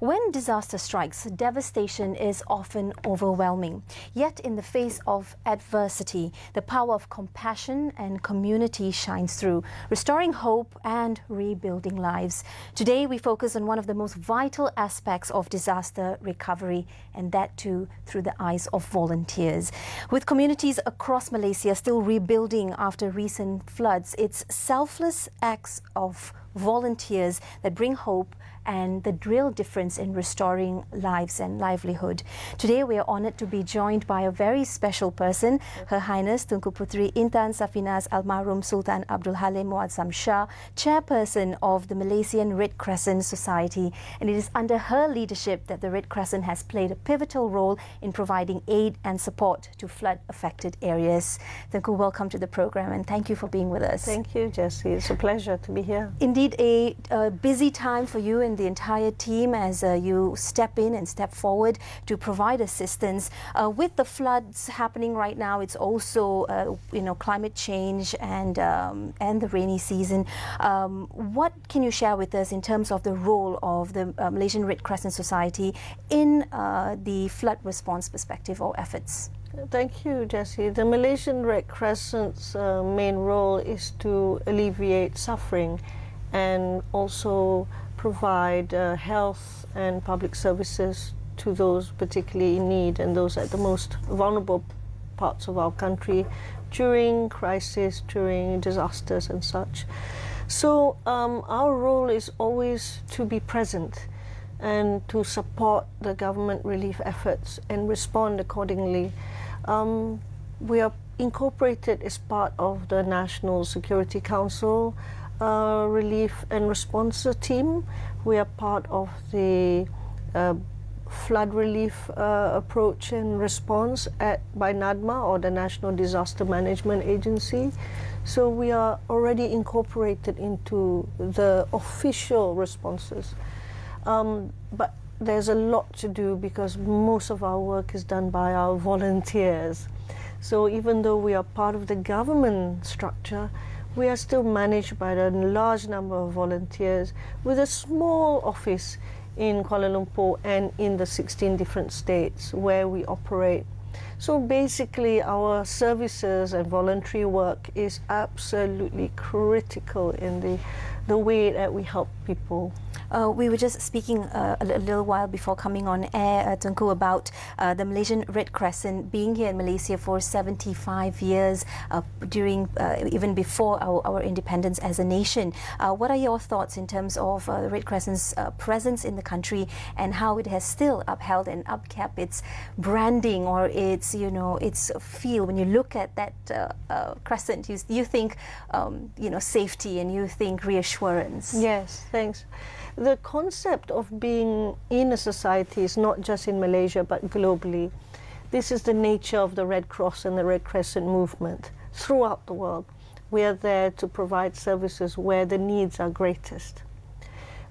When disaster strikes, devastation is often overwhelming. Yet in the face of adversity, the power of compassion and community shines through, restoring hope and rebuilding lives. Today, we focus on one of the most vital aspects of disaster recovery, and that too through the eyes of volunteers. With communities across Malaysia still rebuilding after recent floods, it's selfless acts of volunteers that bring hope and the real difference in restoring lives and livelihood. Today we are honoured to be joined by a very special person, Her Highness Tunku Puteri Intan Safinaz Almarhum Sultan Abdul Halim Shah, Chairperson of the Malaysian Red Crescent Society, and it is under her leadership that the Red Crescent has played a pivotal role in providing aid and support to flood-affected areas. Tunku, welcome to the program and thank you for being with us. Thank you, Jessie. It's a pleasure to be here. Indeed, a busy time for you and the entire team as you step in and step forward to provide assistance. With the floods happening right now, it's also climate change and the rainy season. What can you share with us in terms of the role of the Malaysian Red Crescent Society in the flood response perspective or efforts? Thank you, Jessie. The Malaysian Red Crescent's main role is to alleviate suffering and also provide health and public services to those particularly in need and those at the most vulnerable parts of our country during crisis, during disasters and such. So our role is always to be present and to support the government relief efforts and respond accordingly. We are incorporated as part of the National Security Council relief and response team. We are part of the flood relief approach and response by NADMA, or the National Disaster Management Agency. So we are already incorporated into the official responses. But there's a lot to do because most of our work is done by our volunteers. So even though we are part of the government structure, we are still managed by a large number of volunteers with a small office in Kuala Lumpur and in the 16 different states where we operate. So basically our services and voluntary work is absolutely critical in the way that we help people. We were just speaking a little while before coming on air, Tunku, about the Malaysian Red Crescent being here in Malaysia for 75 years, during even before our independence as a nation. What are your thoughts in terms of the Red Crescent's presence in the country and how it has still upheld and upkept its branding or its feel? When you look at that crescent, you think safety and you think reassurance. Yes, thanks. The concept of being in a society is not just in Malaysia but globally. This is the nature of the Red Cross and the Red Crescent movement throughout the world. We are there to provide services where the needs are greatest,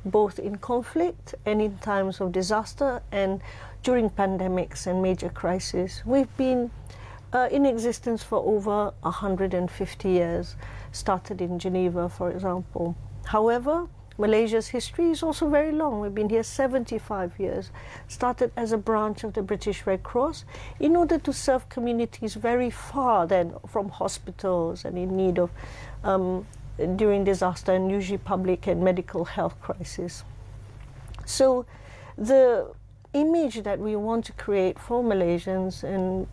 both in conflict and in times of disaster and during pandemics and major crises. We've been in existence for over 150 years, started in Geneva, for example. However, Malaysia's history is also very long. We've been here 75 years. Started as a branch of the British Red Cross in order to serve communities very far then from hospitals and in need of during disaster and usually public and medical health crisis. So the image that we want to create for Malaysians, and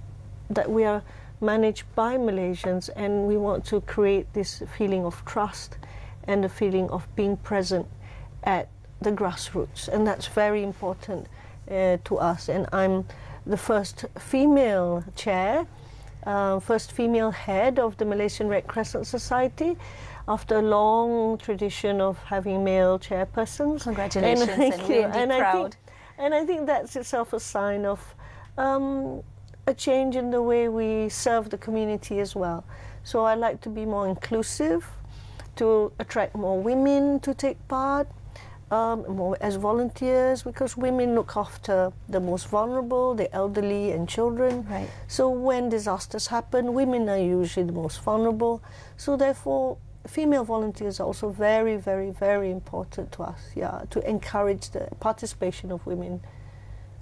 that we are managed by Malaysians, and we want to create this feeling of trust and the feeling of being present at the grassroots, and that's very important to us. And I'm the first female chair, first female head of the Malaysian Red Crescent Society, after a long tradition of having male chairpersons. Congratulations, and we're indeed proud. And I think that's itself a sign of a change in the way we serve the community as well. So I like to be more inclusive, to attract more women to take part more as volunteers, because women look after the most vulnerable, the elderly and children. Right. So when disasters happen, women are usually the most vulnerable. So therefore, female volunteers are also very, very, very important to us, yeah, to encourage the participation of women.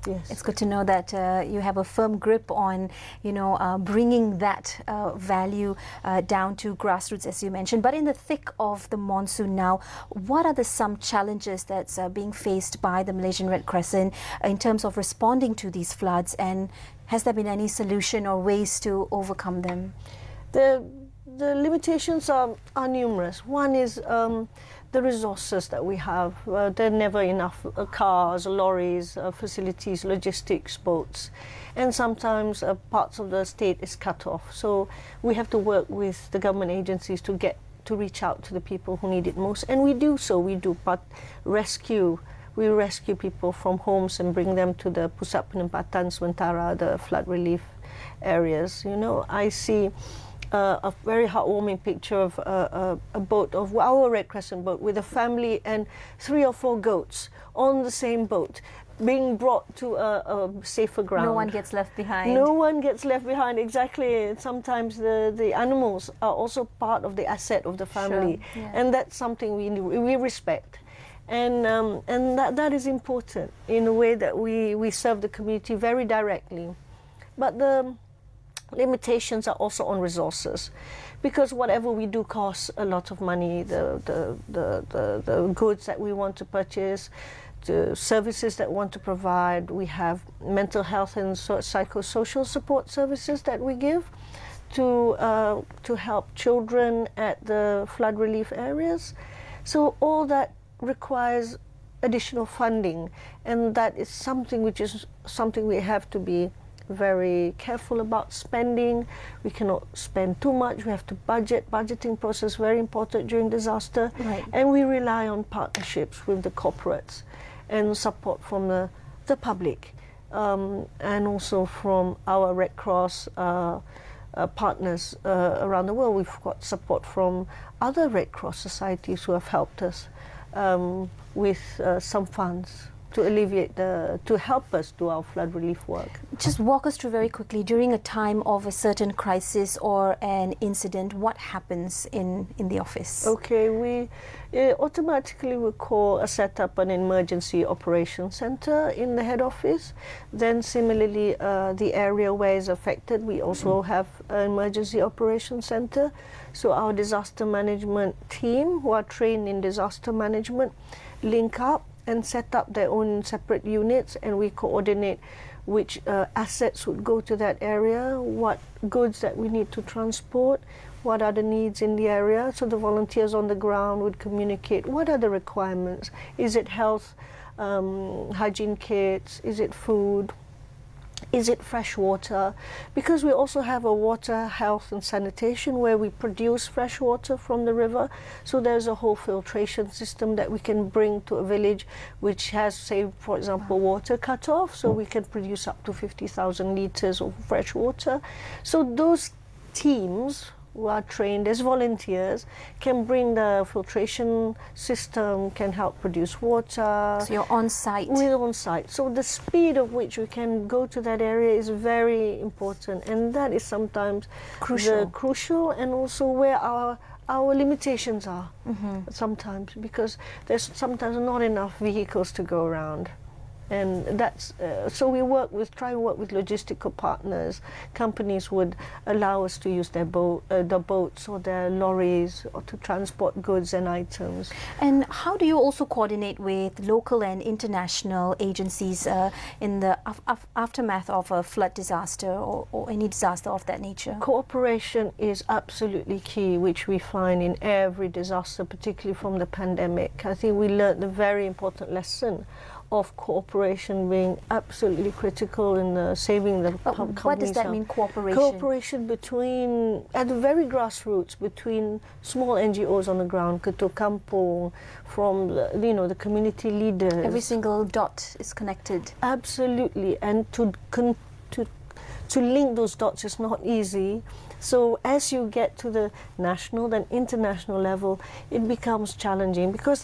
Yes. It's good to know that you have a firm grip on, bringing that value down to grassroots, as you mentioned. But in the thick of the monsoon now, what are some challenges that's being faced by the Malaysian Red Crescent in terms of responding to these floods? And has there been any solution or ways to overcome them? The limitations are numerous. One is the resources that we have. There are never enough cars, lorries, facilities, logistics, boats. And sometimes parts of the state is cut off. So we have to work with the government agencies to reach out to the people who need it most. And we do so. We rescue people from homes and bring them to the Pusat Penempatan Sementara, the flood relief areas. I see a very heartwarming picture of a boat, of our Red Crescent boat, with a family and 3 or 4 goats on the same boat, being brought to a safer ground. No one gets left behind. No one gets left behind, exactly. Sometimes the animals are also part of the asset of the family. Sure. Yeah. And that's something we respect. And that is important in a way that we serve the community very directly. But the limitations are also on resources, because whatever we do costs a lot of money. The goods that we want to purchase, the services that we want to provide. We have mental health and psychosocial support services that we give to help children at the flood relief areas. So all that requires additional funding, and that is something we have to be very careful about spending. We cannot spend too much. We have to budget. Budgeting process very important during disaster. Right. And we rely on partnerships with the corporates and support from the public, and also from our Red Cross partners around the world. We've got support from other Red Cross societies who have helped us with some funds to help us do our flood relief work. Just walk us through very quickly, during a time of a certain crisis or an incident, what happens in the office? Okay, we automatically will set up an emergency operations center in the head office. Then similarly, the area where is affected, we also have an emergency operations center. So our disaster management team, who are trained in disaster management, link up and set up their own separate units, and we coordinate which assets would go to that area, what goods that we need to transport, what are the needs in the area. So the volunteers on the ground would communicate what are the requirements. Is it health, hygiene kits? Is it food? Is it fresh water? Because we also have a water, health and sanitation where we produce fresh water from the river. So there's a whole filtration system that we can bring to a village which has, say, for example, water cut off. So we can produce up to 50,000 litres of fresh water. So those teams who are trained as volunteers can bring the filtration system, can help produce water. So you're on site? We're on site. So the speed of which we can go to that area is very important, and that is sometimes crucial, and also where our limitations are sometimes, because there's sometimes not enough vehicles to go around. And that's so we try and work with logistical partners. Companies would allow us to use their the boats or their lorries or to transport goods and items. And how do you also coordinate with local and international agencies in the aftermath of a flood disaster or any disaster of that nature? Cooperation is absolutely key, which we find in every disaster, particularly from the pandemic. I think we learned the very important lesson of cooperation being absolutely critical in saving the companies. What does that mean, cooperation? Cooperation between, at the very grassroots, between small NGOs on the ground, Ketua Kampung, from the community leaders. Every single dot is connected. Absolutely, and to link those dots is not easy. So as you get to the national, then international level, it becomes challenging, because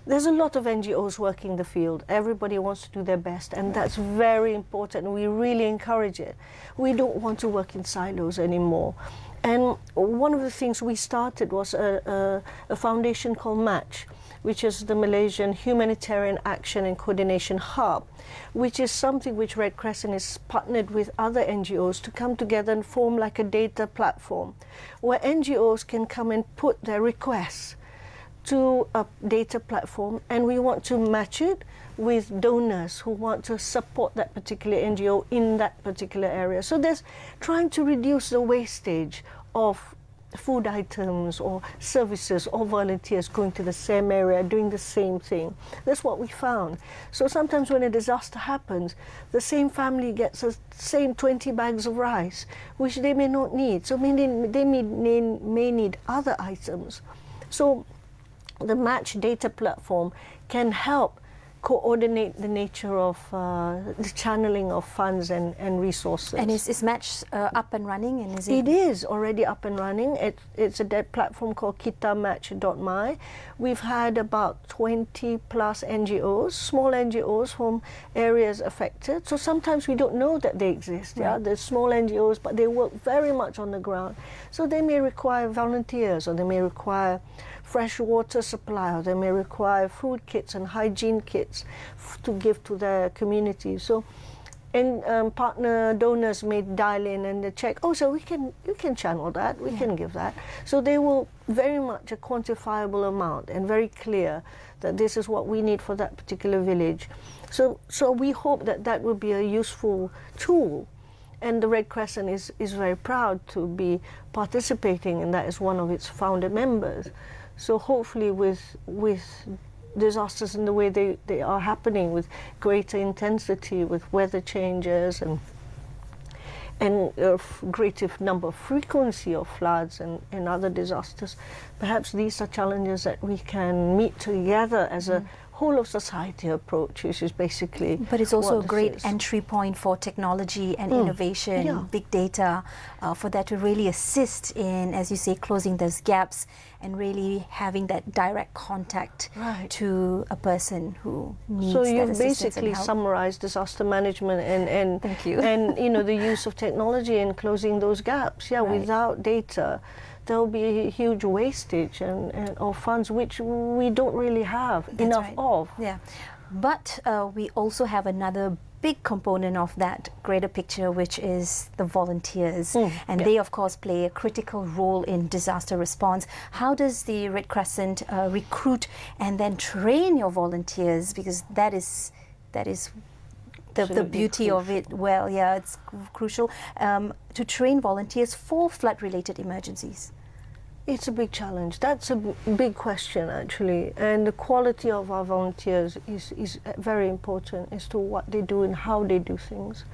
there's a lot of NGOs working the field. Everybody wants to do their best, and that's very important. We really encourage it. We don't want to work in silos anymore. And one of the things we started was a foundation called MATCH, which is the Malaysian Humanitarian Action and Coordination Hub, which is something which Red Crescent is partnered with other NGOs to come together and form like a data platform where NGOs can come and put their requests to a data platform, and we want to match it with donors who want to support that particular NGO in that particular area. So there's trying to reduce the wastage of food items or services or volunteers going to the same area doing the same thing. That's what we found. So sometimes when a disaster happens, the same family gets the same 20 bags of rice, which they may not need. So they may need other items. So the Match data platform can help coordinate the nature of the channeling of funds and resources. And is Match up and running? And is it is already up and running. It's a platform called kitamatch.my. We've had about 20 plus NGOs, small NGOs from areas affected. So sometimes we don't know that they exist. Yeah, they're small NGOs, but they work very much on the ground. So they may require volunteers, or they may require fresh water supply, or they may require food kits and hygiene kits to give to their community. So, and partner donors may dial in and they check, oh, so you can channel that, we can give that. So they will very much a quantifiable amount and very clear that this is what we need for that particular village. So we hope that that will be a useful tool. And the Red Crescent is very proud to be participating, and that is one of its founder members. So hopefully with disasters in the way they are happening, with greater intensity, with weather changes and greater number of frequency of floods and other disasters, perhaps these are challenges that we can meet together as a whole of society approach, which is basically. But it's also a great entry point for technology and innovation, big data, for that to really assist in, as you say, closing those gaps and really having that direct contact to a person who needs that assistance. So you've basically summarized disaster management and thank you. And the use of technology in closing those gaps. Yeah, without data, there will be a huge wastage and of funds which we don't really have enough of. Yeah, but we also have another big component of that greater picture, which is the volunteers. And they, of course, play a critical role in disaster response. How does the Red Crescent recruit and then train your volunteers? Because that is the beauty of it. Well, yeah, it's crucial to train volunteers for flood-related emergencies. It's a big challenge. That's a big question, actually. And the quality of our volunteers is very important as to what they do and how they do things.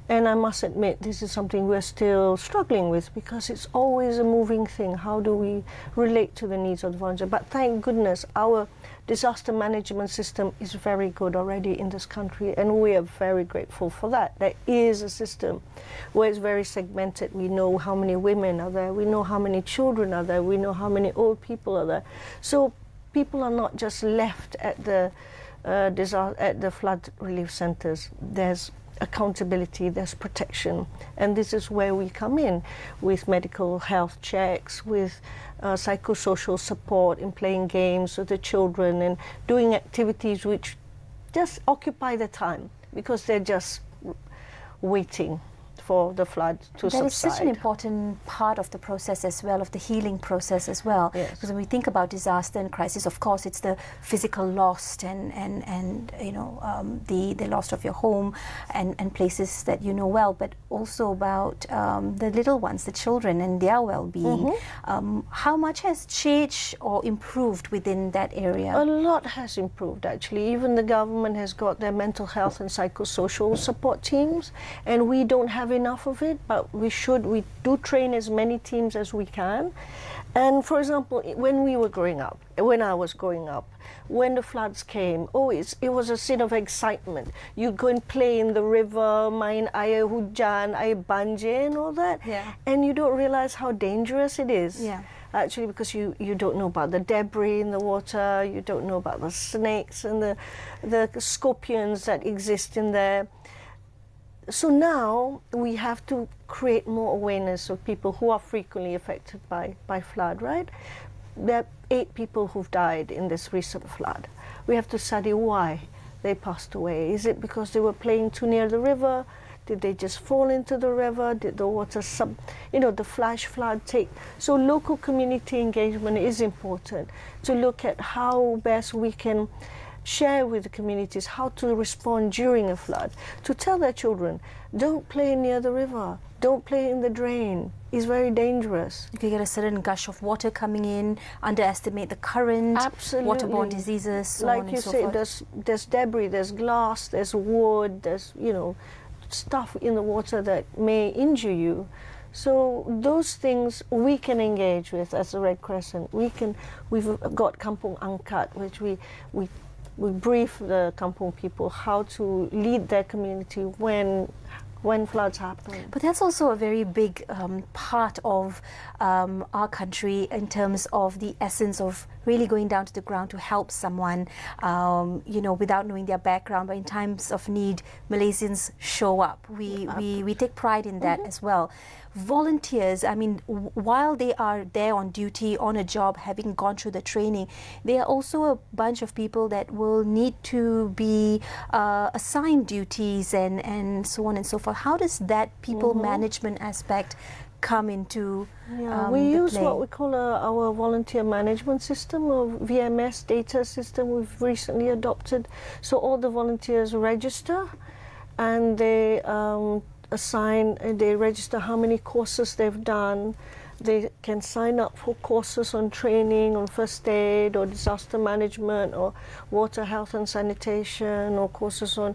And I must admit, this is something we're still struggling with, because it's always a moving thing. How do we relate to the needs of the volunteer? But thank goodness, our disaster management system is very good already in this country, and we are very grateful for that. There is a system where it's very segmented. We know how many women are there, we know how many children are there, we know how many old people are there. So people are not just left at the flood relief centers. There's accountability, there's protection, and this is where we come in with medical health checks, with psychosocial support in playing games with the children and doing activities which just occupy the time, because they're just waiting for the flood to subside. That is such an important part of the process as well, of the healing process as well. Yes. Because when we think about disaster and crisis, of course, it's the physical loss and the loss of your home and places that you know well, but also about the little ones, the children, and their well-being. How much has changed or improved within that area? A lot has improved, actually. Even the government has got their mental health and psychosocial support teams, and we don't have enough of it, but we should. We do train as many teams as we can. And for example, when I was growing up, when the floods came, it was a scene of excitement. You'd go and play in the river, main air hujan, air banjir and all that. Yeah. And you don't realize how dangerous it is. Yeah. Actually, because you don't know about the debris in the water, you don't know about the snakes and the scorpions that exist in there. So now we have to create more awareness of people who are frequently affected by flood, right? There are 8 people who've died in this recent flood. We have to study why they passed away. Is it because they were playing too near the river? Did they just fall into the river? Did the water the flash flood take? So local community engagement is important to look at how best we can share with the communities how to respond during a flood, to tell their children, don't play near the river, don't play in the drain, it's very dangerous. You could get a sudden gush of water coming in, underestimate the current, Absolutely. waterborne diseases, so like on you and so say, forth. there's debris, there's glass, there's wood, there's stuff in the water that may injure you. So those things we can engage with as a Red Crescent. We've got Kampung Angkat, which we brief the Kampung people how to lead their community when floods happen. But that's also a very big part of our country in terms of the essence of really going down to the ground to help someone, without knowing their background. But in times of need, Malaysians show up. We take pride in that as well. Volunteers, I mean, while they are there on duty, on a job, having gone through the training, they are also a bunch of people that will need to be assigned duties and so on and so forth. How does that people management aspect come into we use play? what we call our volunteer management system, or VMS data system we've recently adopted. So all the volunteers register and they they register how many courses they've done. They can sign up for courses on training, on first aid or disaster management or water, health and sanitation, or courses on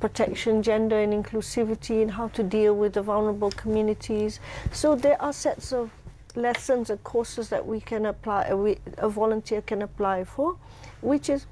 protection, gender and inclusivity, and how to deal with the vulnerable communities. So there are sets of lessons and courses that we can apply, a volunteer can apply for, which is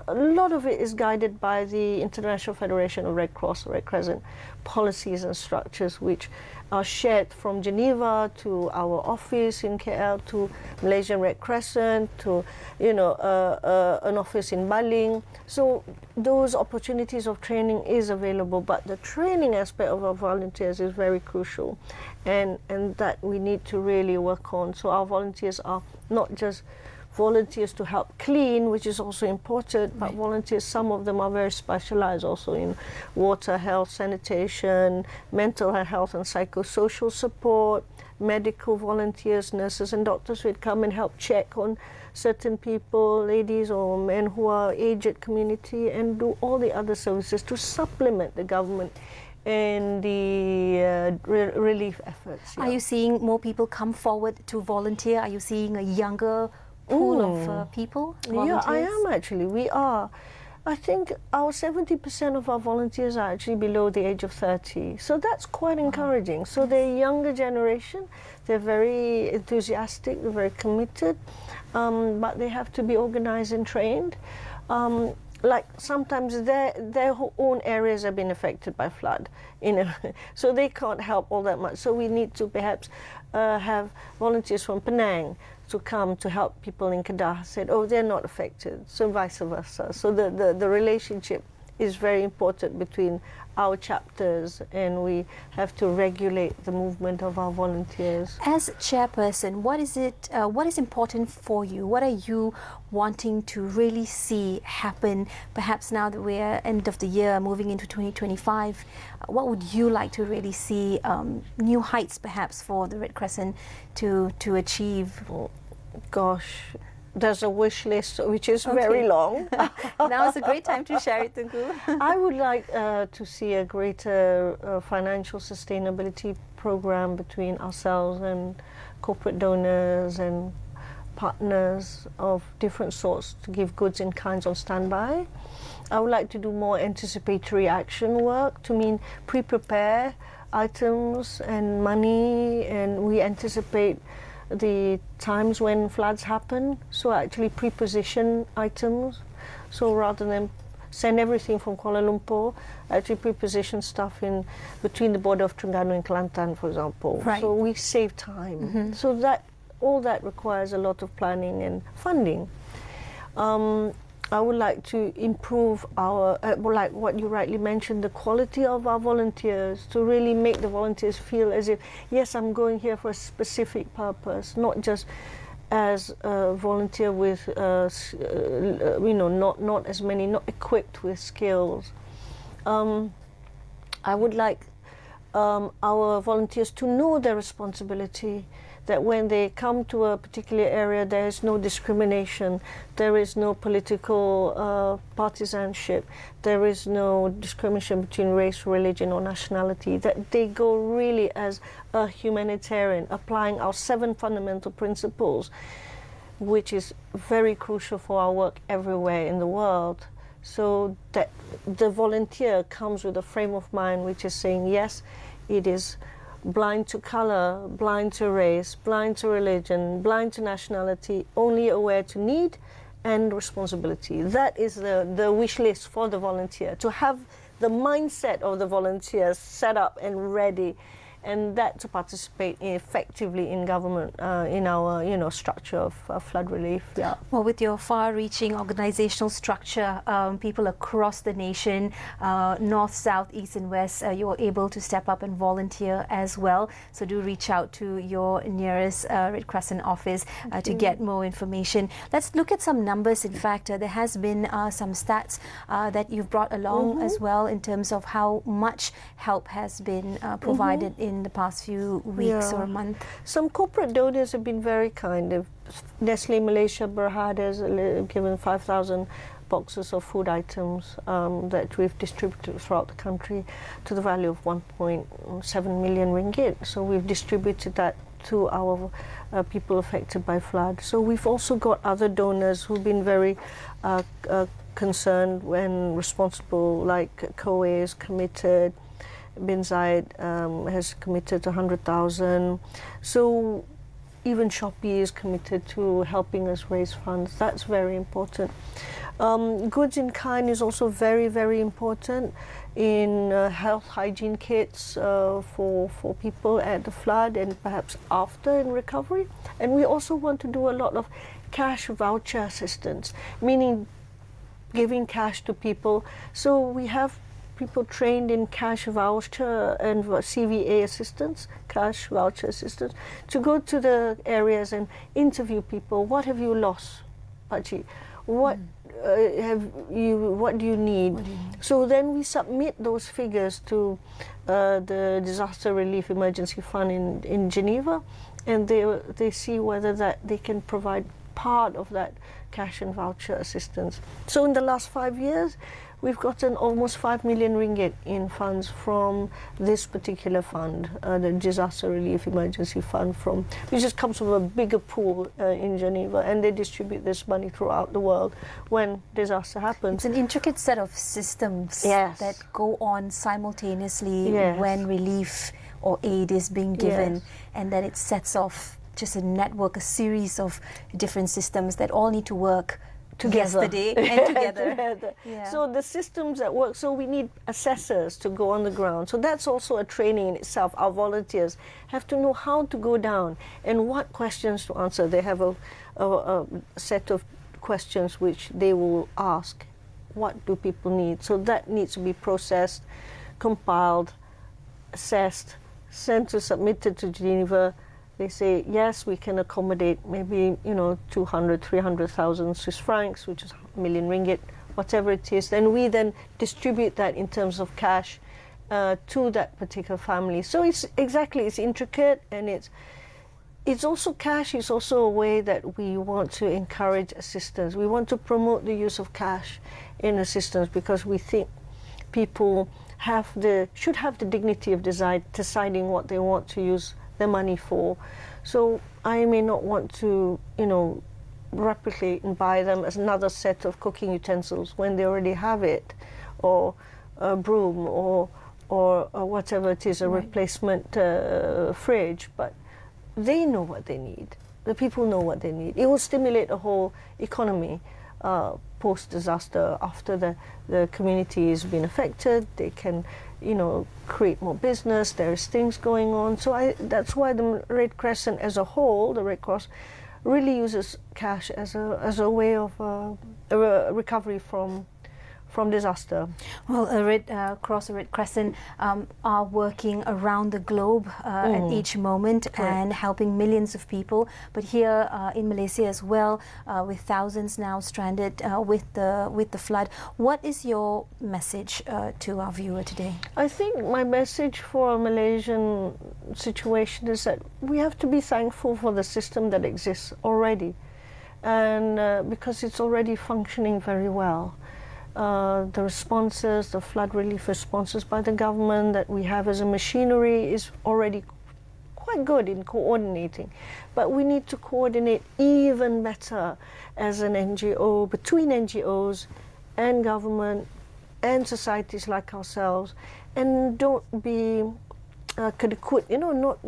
a lot of it is guided by the International Federation of Red Cross, Red Crescent policies and structures, which are shared from Geneva to our office in KL, to Malaysian Red Crescent, to an office in Baling. So those opportunities of training is available, but the training aspect of our volunteers is very crucial, and that we need to really work on. So our volunteers are not just volunteers to help clean, which is also important, but volunteers, some of them are very specialized also in water, health, sanitation, mental health and psychosocial support, medical volunteers, nurses and doctors would come and help check on certain people, ladies or men who are aged community, and do all the other services to supplement the government and the relief efforts. Are you seeing more people come forward to volunteer? Are you seeing a younger pool of people, volunteers? Yeah, I am actually. We are. I think our 70% of our volunteers are actually below the age of 30. So that's quite encouraging. So they're a younger generation. They're very enthusiastic. They're very committed. But they have to be organized and trained. Like sometimes their own areas have been affected by flood, so they can't help all that much. So we need to perhaps have volunteers from Penang to come to help people in Kedah. Said, oh, they're not affected, so vice versa. So the relationship is very important between our chapters, and we have to regulate the movement of our volunteers. As chairperson, what is important for you? What are you wanting to really see happen, perhaps now that we're end of the year, moving into 2025? What would you like to really see, new heights perhaps for the Red Crescent to achieve? Oh, gosh, there's a wish list which is very long. Now is a great time to share it, Tunku. I would like to see a greater financial sustainability program between ourselves and corporate donors and partners of different sorts to give goods in kinds on standby. I would like to do more anticipatory action work, to pre-prepare items and money, and we anticipate the times when floods happen, so actually pre-position items. So rather than send everything from Kuala Lumpur, actually pre-position stuff in between the border of Terengganu and Kelantan, for example. Right. So we save time. So that all that requires a lot of planning and funding. I would like to improve our, like what you rightly mentioned, the quality of our volunteers, to really make the volunteers feel as if, yes, I'm going here for a specific purpose, not just as a volunteer with, not as many, not equipped with skills. I would like our volunteers to know their responsibility, that when they come to a particular area, there is no discrimination, there is no political partisanship, there is no discrimination between race, religion or nationality, that they go really as a humanitarian, applying our 7 fundamental principles, which is very crucial for our work everywhere in the world. So that the volunteer comes with a frame of mind which is saying, yes, it is blind to color, blind to race, blind to religion, blind to nationality, only aware to need and responsibility. That is the wish list for the volunteer, to have the mindset of the volunteer set up and ready, and that to participate effectively in government, in our structure of flood relief. Yeah. Well, with your far-reaching organizational structure, people across the nation, north, south, east and west, you're able to step up and volunteer as well. So do reach out to your nearest Red Crescent office to get more information. Let's look at some numbers. In fact, there has been some stats that you've brought along as well, in terms of how much help has been provided in the past few weeks or a month. Some corporate donors have been very kind. Nestle Malaysia Berhad has given 5,000 boxes of food items that we've distributed throughout the country to the value of 1.7 million ringgit. So we've distributed that to our people affected by flood. So we've also got other donors who've been very concerned and responsible, like COE is committed, Bin Zayed has committed 100,000. So even Shopee is committed to helping us raise funds. That's very important. Goods in kind is also very, very important in health hygiene kits for people at the flood and perhaps after in recovery. And we also want to do a lot of cash voucher assistance, meaning giving cash to people. So we have people trained in cash voucher and CVA assistance, cash voucher assistance, to go to the areas and interview people. What have you lost, Pachi? What what do you need? So then we submit those figures to the Disaster Relief Emergency Fund in Geneva, and they see whether that they can provide part of that cash and voucher assistance. So in the last 5 years, we've gotten almost 5 million ringgit in funds from this particular fund, the Disaster Relief Emergency Fund, which just comes from a bigger pool in Geneva, and they distribute this money throughout the world when disaster happens. It's an intricate set of systems that go on simultaneously when relief or aid is being given, and then it sets off just a network, a series of different systems that all need to work together. Yesterday and together. So the systems that work, so we need assessors to go on the ground. So that's also a training in itself. Our volunteers have to know how to go down and what questions to answer. They have a set of questions which they will ask. What do people need? So that needs to be processed, compiled, assessed, submitted to Geneva. They say, yes, we can accommodate maybe, 200, 300,000 Swiss francs, which is a million ringgit, whatever it is. Then we distribute that in terms of cash to that particular family. So it's intricate, and it's also cash is also a way that we want to encourage assistance. We want to promote the use of cash in assistance, because we think people should have the dignity of deciding what they want to use their money for. So I may not want to, replicate and buy them as another set of cooking utensils when they already have it, or a broom, or whatever it is, a replacement fridge. But they know what they need. The people know what they need. It will stimulate a whole economy post-disaster. After the community has been affected, they can create more business. There's things going on. So that's why the Red Crescent as a whole, the Red Cross, really uses cash as a way of recovery from disaster. Well, a Red Cross, a Red Crescent are working around the globe at each moment and helping millions of people. But here in Malaysia as well, with thousands now stranded with the flood, what is your message to our viewer today? I think my message for a Malaysian situation is that we have to be thankful for the system that exists already, and because it's already functioning very well. The responses, the flood relief responses by the government that we have as a machinery is already quite good in coordinating. But we need to coordinate even better as an NGO, between NGOs and government and societies like ourselves, and don't be not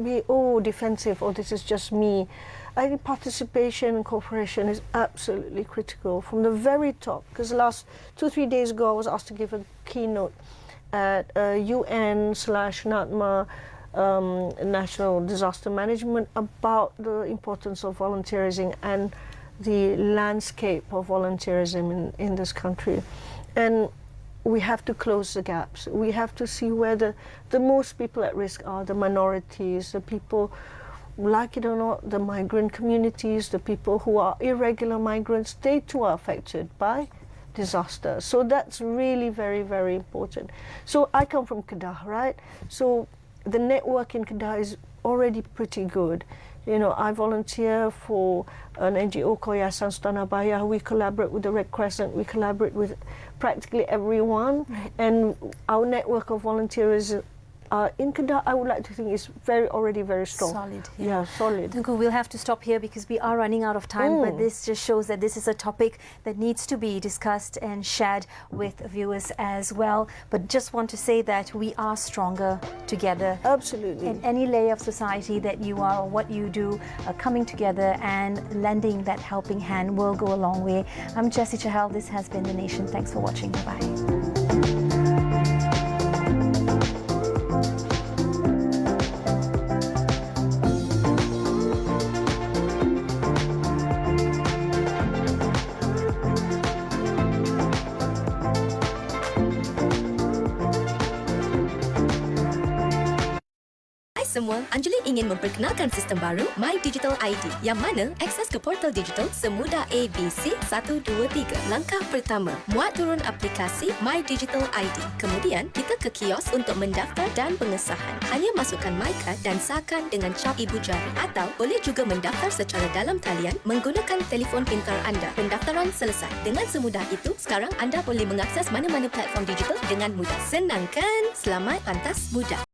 be defensive, or this is just me. I think participation and cooperation is absolutely critical from the very top, because the last 2-3 days ago I was asked to give a keynote at UN/NATMA National Disaster Management about the importance of volunteerism and the landscape of volunteerism in this country. And we have to close the gaps. We have to see where the most people at risk are, the minorities, the people, like it or not, the migrant communities, the people who are irregular migrants, they too are affected by disaster. So that's really very, very important. So I come from Kedah, right? So the network in Kedah is already pretty good. You know, I volunteer for an NGO called Yayasan Sultan. We collaborate with the Red Crescent. We collaborate with practically everyone. Right. And our network of volunteers in Kedah, I would like to think, is already very strong. Solid. Yeah, solid. Tunku, we'll have to stop here because we are running out of time, but this just shows that this is a topic that needs to be discussed and shared with viewers as well. But just want to say that we are stronger together. Absolutely. In any layer of society that you are or what you do, coming together and lending that helping hand will go a long way. I'm Jessie Chahal. This has been The Nation. Thanks for watching. Bye-bye. Semua, Anjali ingin memperkenalkan sistem baru My Digital ID yang mana akses ke portal digital semudah ABC 1, 2, 3. Langkah pertama, muat turun aplikasi My Digital ID. Kemudian, kita ke kios untuk mendaftar dan pengesahan. Hanya masukkan my card dan sahkan dengan cap ibu jari. Atau boleh juga mendaftar secara dalam talian menggunakan telefon pintar anda. Pendaftaran selesai. Dengan semudah itu, sekarang anda boleh mengakses mana-mana platform digital dengan mudah. Senang kan? Selamat pantas mudah.